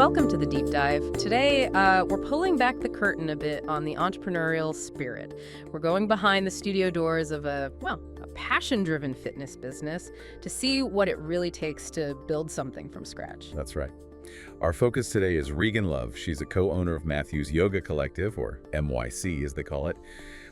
welcome to the deep dive. Today, we're pulling back the curtain a bit on the entrepreneurial spirit. We're going behind the studio doors of a passion-driven fitness business to see what it really takes to build something from scratch. That's right. Our focus today is Regan Love. She's a co-owner of Matthew's Yoga Collective, or MYC as they call it.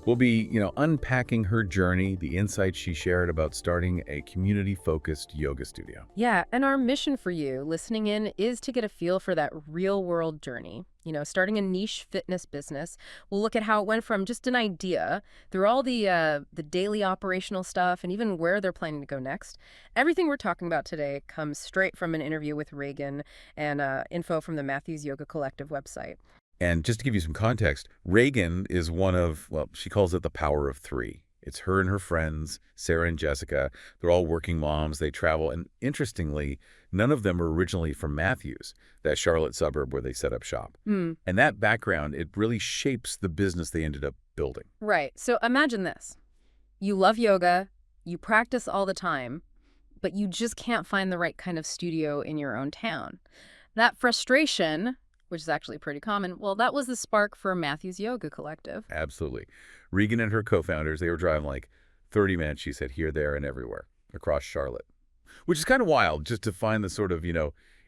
We'll be, unpacking her journey, the insights she shared about starting a community-focused yoga studio. Yeah, and our mission for you listening in is to get a feel for that real-world journey. Starting a niche fitness business. We'll look at how it went from just an idea through all the daily operational stuff and even where they're planning to go next. Everything we're talking about today comes straight from an interview with Regan and info from the Matthew's Yoga Collective website. And just to give you some context, Regan is one of, she calls it the power of three. It's her and her friends, Sarah and Jessica. They're all working moms. They travel. And interestingly, none of them are originally from Matthews, that Charlotte suburb where they set up shop. And that background, it really shapes the business they ended up building. Right. So imagine this. You love yoga, you practice all the time, but you just can't find the right kind of studio in your own town. That frustration, which is actually pretty common, well, that was the spark for Matthew's Yoga Collective. Absolutely. Regan and her co-founders, they were driving like 30 minutes, she said, here, there, and everywhere across Charlotte, which is kind of wild just to find the sort of,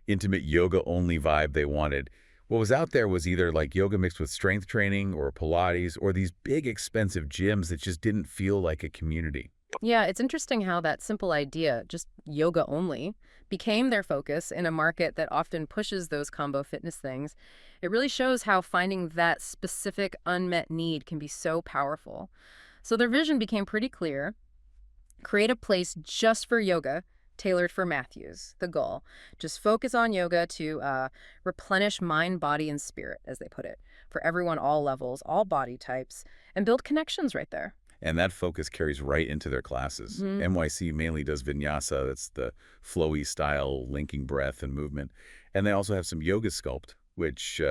intimate yoga-only vibe they wanted. What was out there was either like yoga mixed with strength training or Pilates or these big expensive gyms that just didn't feel like a community. Yeah, it's interesting how that simple idea, just yoga only, became their focus in a market that often pushes those combo fitness things. It really shows how finding that specific unmet need can be so powerful. So their vision became pretty clear. Create a place just for yoga, tailored for Matthews, the goal. Just focus on yoga to replenish mind, body, and spirit, as they put it, for everyone, all levels, all body types, and build connections right there. And that focus carries right into their classes. MYC mainly does vinyasa. That's the flowy style, linking breath and movement. And they also have some yoga sculpt, which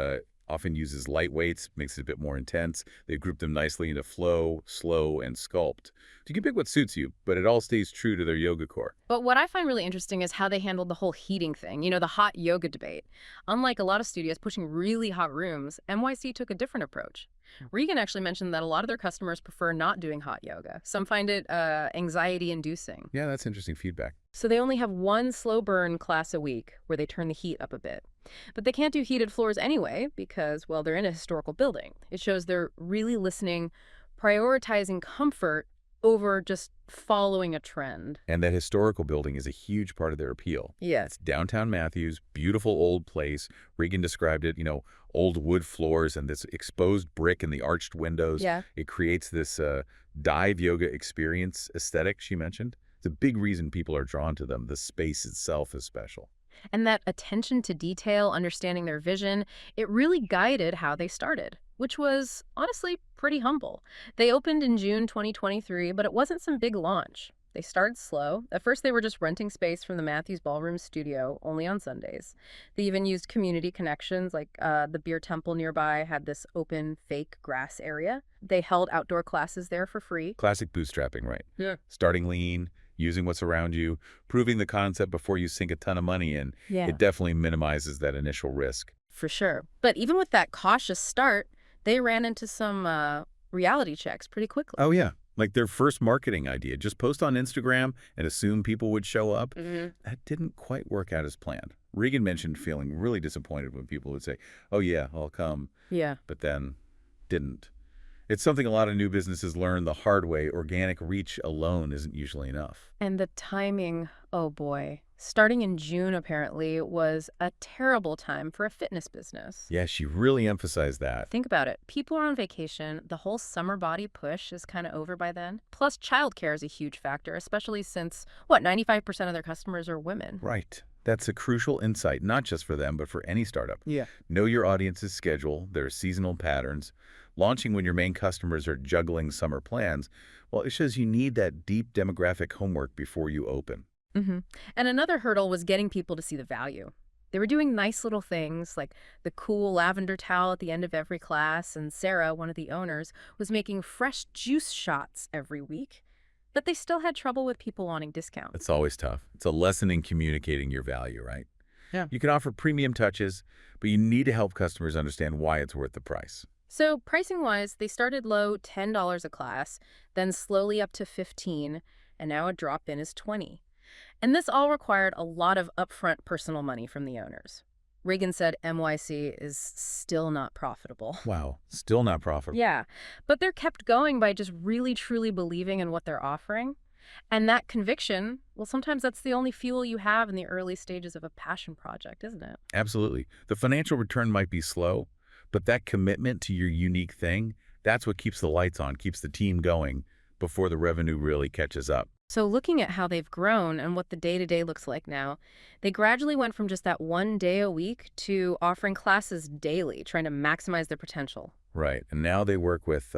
often uses light weights, makes it a bit more intense. They've grouped them nicely into flow, slow, and sculpt. You can pick what suits you, but it all stays true to their yoga core. But what I find really interesting is how they handled the whole heating thing, the hot yoga debate. Unlike a lot of studios pushing really hot rooms, NYC took a different approach. Regan actually mentioned that a lot of their customers prefer not doing hot yoga. Some find it anxiety-inducing. Yeah, that's interesting feedback. So they only have one slow burn class a week where they turn the heat up a bit. But they can't do heated floors anyway because, well, they're in a historical building. It shows they're really listening, prioritizing comfort over just following a trend. And that historical building is a huge part of their appeal. Yes. It's downtown Matthews, beautiful old place. Regan described it, old wood floors and this exposed brick and the arched windows. Yeah. It creates this dive yoga experience aesthetic, she mentioned. It's a big reason people are drawn to them. The space itself is special. And that attention to detail, understanding their vision, it really guided how they started, which was honestly pretty humble. They opened in June 2023, but it wasn't some big launch. They started slow. At first, they were just renting space from the Matthews Ballroom studio, only on Sundays. They even used community connections, like the beer temple nearby had this open, fake grass area. They held outdoor classes there for free. Classic bootstrapping, right? Yeah. Starting lean, using what's around you, proving the concept before you sink a ton of money in. Yeah. It definitely minimizes that initial risk. For sure. But even with that cautious start, they ran into some reality checks pretty quickly. Oh, yeah. Like their first marketing idea, just post on Instagram and assume people would show up. That didn't quite work out as planned. Regan mentioned feeling really disappointed when people would say, oh, yeah, I'll come. Yeah. But then didn't. It's something a lot of new businesses learn the hard way. Organic reach alone isn't usually enough. And the timing, oh boy. Starting in June, apparently, was a terrible time for a fitness business. Yeah, she really emphasized that. Think about it. People are on vacation. The whole summer body push is kind of over by then. Plus, childcare is a huge factor, especially since, 95% of their customers are women. Right. That's a crucial insight, not just for them, but for any startup. Yeah. Know your audience's schedule, their seasonal patterns. Launching when your main customers are juggling summer plans, well, it shows you need that deep demographic homework before you open. And another hurdle was getting people to see the value. They were doing nice little things like the cool lavender towel at the end of every class, and Sarah, one of the owners, was making fresh juice shots every week. But they still had trouble with people wanting discounts. It's always tough. It's a lesson in communicating your value, right? Yeah. You can offer premium touches, but you need to help customers understand why it's worth the price. So pricing-wise, they started low, $10 a class, then slowly up to 15, and now a drop-in is 20. And this all required a lot of upfront personal money from the owners. Regan said MYC is still not profitable. Wow, still not profitable. Yeah, but they're kept going by just really truly believing in what they're offering. And that conviction, well, sometimes that's the only fuel you have in the early stages of a passion project, isn't it? Absolutely. The financial return might be slow, but that commitment to your unique thing, that's what keeps the lights on, keeps the team going before the revenue really catches up. So looking at how they've grown and what the day-to-day looks like now, they gradually went from just that one day a week to offering classes daily, trying to maximize their potential. Right. And now they work with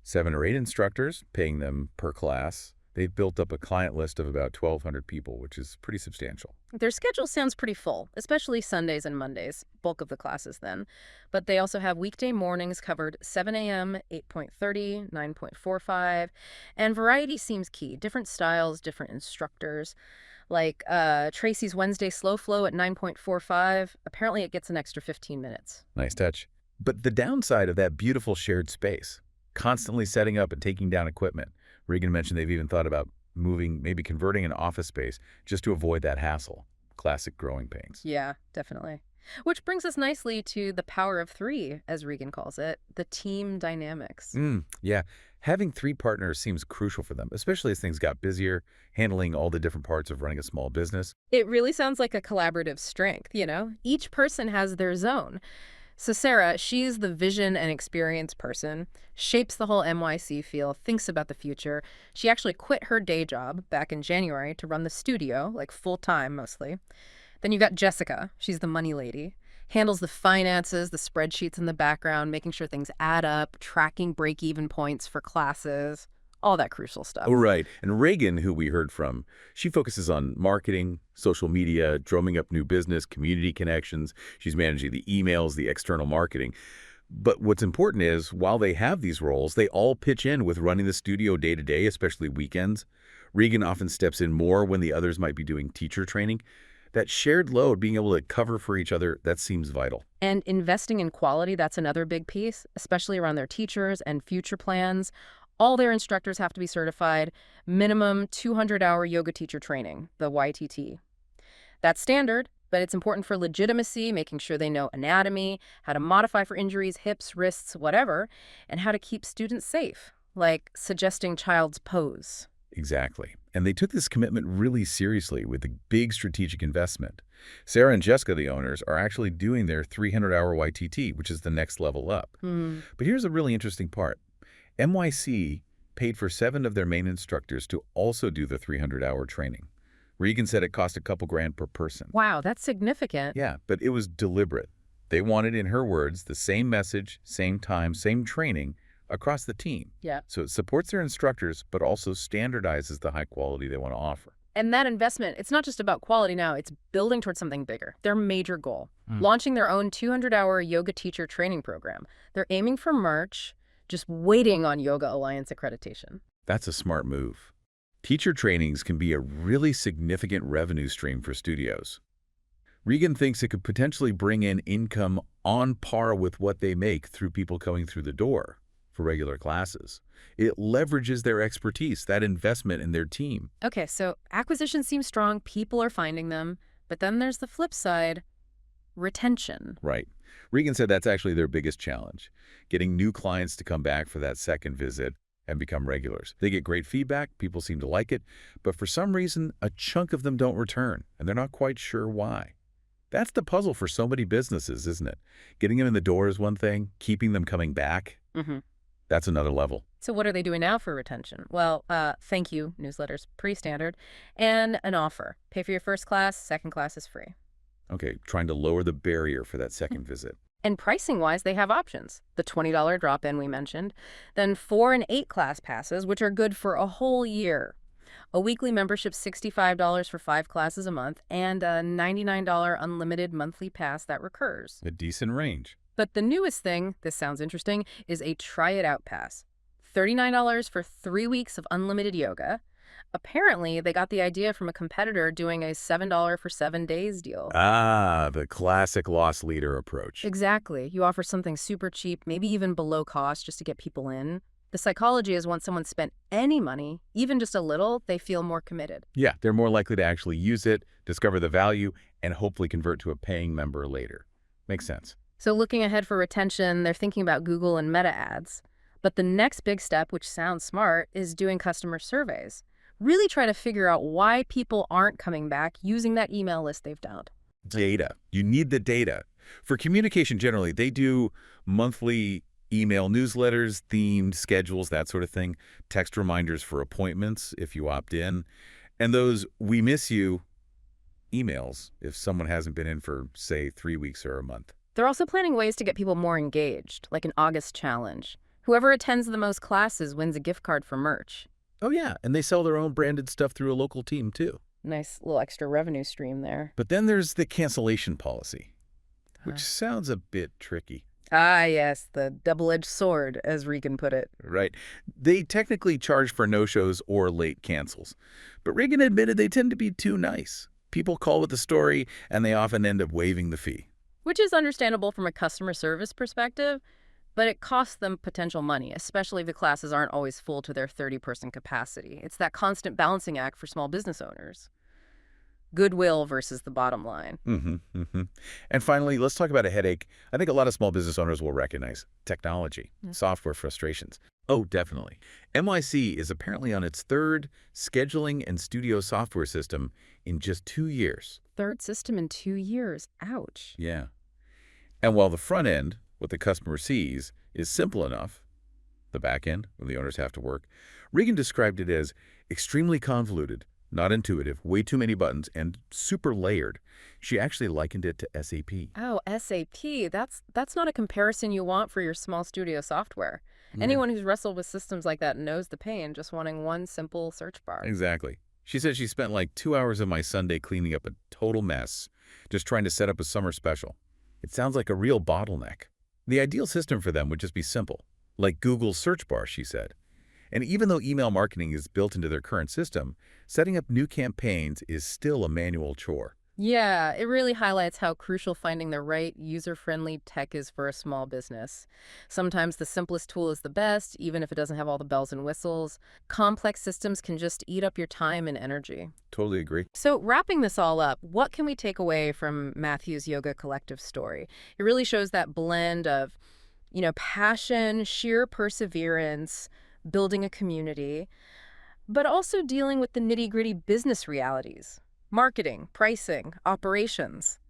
7 or 8 instructors, paying them per class. They've built up a client list of about 1,200 people, which is pretty substantial. Their schedule sounds pretty full, especially Sundays and Mondays, bulk of the classes then. But they also have weekday mornings covered 7 a.m., 8.30, 9.45, and variety seems key. Different styles, different instructors. Like Tracy's Wednesday Slow Flow at 9.45, apparently it gets an extra 15 minutes. Nice touch. But the downside of that beautiful shared space, constantly setting up and taking down equipment. Regan mentioned they've even thought about moving, maybe converting an office space just to avoid that hassle. Classic growing pains. Yeah, definitely. Which brings us nicely to the power of three, as Regan calls it, the team dynamics. Yeah. Having 3 partners seems crucial for them, especially as things got busier, handling all the different parts of running a small business. It really sounds like a collaborative strength, you know? Each person has their zone. So Sarah, she's the vision and experience person, shapes the whole NYC feel, thinks about the future. She actually quit her day job back in January to run the studio, like full-time mostly. Then you got Jessica. She's the money lady. Handles the finances, the spreadsheets in the background, making sure things add up, tracking break-even points for classes, all that crucial stuff. Oh, right. And Reagan, who we heard from, she focuses on marketing, social media, drumming up new business, community connections. She's managing the emails, the external marketing. But what's important is, while they have these roles, they all pitch in with running the studio day to day, especially weekends. Regan often steps in more when the others might be doing teacher training. That shared load, being able to cover for each other, that seems vital. And investing in quality, that's another big piece, especially around their teachers and future plans. All their instructors have to be certified, minimum 200-hour yoga teacher training, the YTT. That's standard, but it's important for legitimacy, making sure they know anatomy, how to modify for injuries, hips, wrists, whatever, and how to keep students safe, like suggesting child's pose. Exactly. And they took this commitment really seriously with a big strategic investment. Sarah and Jessica, the owners, are actually doing their 300-hour YTT, which is the next level up. But here's a really interesting part. NYC paid for 7 of their main instructors to also do the 300-hour training. Regan said it cost a couple grand per person. Wow, that's significant. Yeah, but it was deliberate. They wanted, in her words, the same message, same time, same training across the team. Yeah. So it supports their instructors, but also standardizes the high quality they want to offer. And that investment, it's not just about quality now, it's building towards something bigger. Their major goal, launching their own 200-hour yoga teacher training program. They're aiming for March, just waiting on Yoga Alliance accreditation. That's a smart move. Teacher trainings can be a really significant revenue stream for studios. Regan thinks it could potentially bring in income on par with what they make through people coming through the door for regular classes. It leverages their expertise, that investment in their team. Okay, so acquisition seems strong, people are finding them, but then there's the flip side, retention. Right. Regan said that's actually their biggest challenge, getting new clients to come back for that second visit and become regulars. They get great feedback, people seem to like it, but for some reason, a chunk of them don't return, and they're not quite sure why. That's the puzzle for so many businesses, isn't it? Getting them in the door is one thing, keeping them coming back, that's another level. So what are they doing now for retention? Well, thank you newsletters, pretty standard, and an offer. Pay for your first class, second class is free. Okay, trying to lower the barrier for that second visit. And pricing-wise, they have options. The $20 drop-in we mentioned, then 4 and 8 class passes, which are good for a whole year. A weekly membership, $65 for 5 classes a month, and a $99 unlimited monthly pass that recurs. A decent range. But the newest thing, this sounds interesting, is a Try It Out pass. $39 for 3 weeks of unlimited yoga, Apparently, they got the idea from a competitor doing a $7 for 7 days deal. Ah, the classic loss leader approach. Exactly. You offer something super cheap, maybe even below cost, just to get people in. The psychology is once someone spent any money, even just a little, they feel more committed. Yeah, they're more likely to actually use it, discover the value, and hopefully convert to a paying member later. Makes sense. So looking ahead for retention, they're thinking about Google and Meta ads. But the next big step, which sounds smart, is doing customer surveys. Really try to figure out why people aren't coming back using that email list they've downloaded. Data. You need the data. For communication generally, they do monthly email newsletters, themed schedules, that sort of thing, text reminders for appointments if you opt in, and those "we miss you" emails if someone hasn't been in for, say, 3 weeks or a month. They're also planning ways to get people more engaged, like an August challenge. Whoever attends the most classes wins a gift card for merch. Oh, yeah, and they sell their own branded stuff through a local team, too. Nice little extra revenue stream there. But then there's the cancellation policy, Huh. which sounds a bit tricky. Ah, yes, the double-edged sword, as Regan put it. Right. They technically charge for no-shows or late cancels. But Regan admitted they tend to be too nice. People call with the story, and they often end up waiving the fee. Which is understandable from a customer service perspective, but it costs them potential money, especially if the classes aren't always full to their 30-person capacity. It's that constant balancing act for small business owners. Goodwill versus the bottom line. And finally, let's talk about a headache I think a lot of small business owners will recognize: technology, software frustrations. Oh, definitely. NYC is apparently on its third scheduling and studio software system in just 2 years. Third system in 2 years. Ouch. Yeah. And while the front end, what the customer sees, is simple enough, the back end, when the owners have to work, Regan described it as extremely convoluted, not intuitive, way too many buttons, and super layered. She actually likened it to SAP. Oh, SAP. That's not a comparison you want for your small studio software. Yeah. Anyone who's wrestled with systems like that knows the pain, just wanting one simple search bar. Exactly. She said she spent like 2 hours of my Sunday cleaning up a total mess, just trying to set up a summer special. It sounds like a real bottleneck. The ideal system for them would just be simple, like Google's search bar, she said. And even though email marketing is built into their current system, setting up new campaigns is still a manual chore. Yeah, it really highlights how crucial finding the right user-friendly tech is for a small business. Sometimes the simplest tool is the best, even if it doesn't have all the bells and whistles. Complex systems can just eat up your time and energy. Totally agree. So wrapping this all up, what can we take away from Matthew's Yoga Collective story? It really shows that blend of, passion, sheer perseverance, building a community, but also dealing with the nitty-gritty business realities. Marketing, pricing, operations.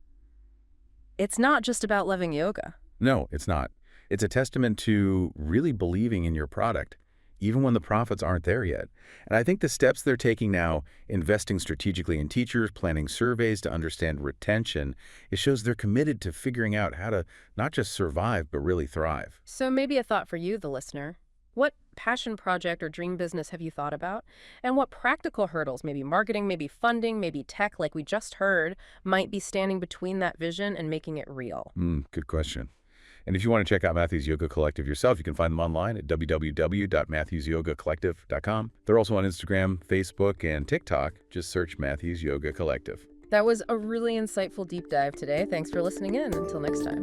It's not just about loving yoga. No, it's not. It's a testament to really believing in your product, even when the profits aren't there yet. And I think the steps they're taking now, investing strategically in teachers, planning surveys to understand retention, it shows they're committed to figuring out how to not just survive, but really thrive. So maybe a thought for you, the listener. What passion project or dream business have you thought about? And what practical hurdles, maybe marketing, maybe funding, maybe tech, like we just heard, might be standing between that vision and making it real? Good question. And if you want to check out Matthew's Yoga Collective yourself, you can find them online at www.matthewsyogacollective.com. They're also on Instagram, Facebook, and TikTok. Just search Matthew's Yoga Collective. That was a really insightful deep dive today. Thanks for listening in. Until next time.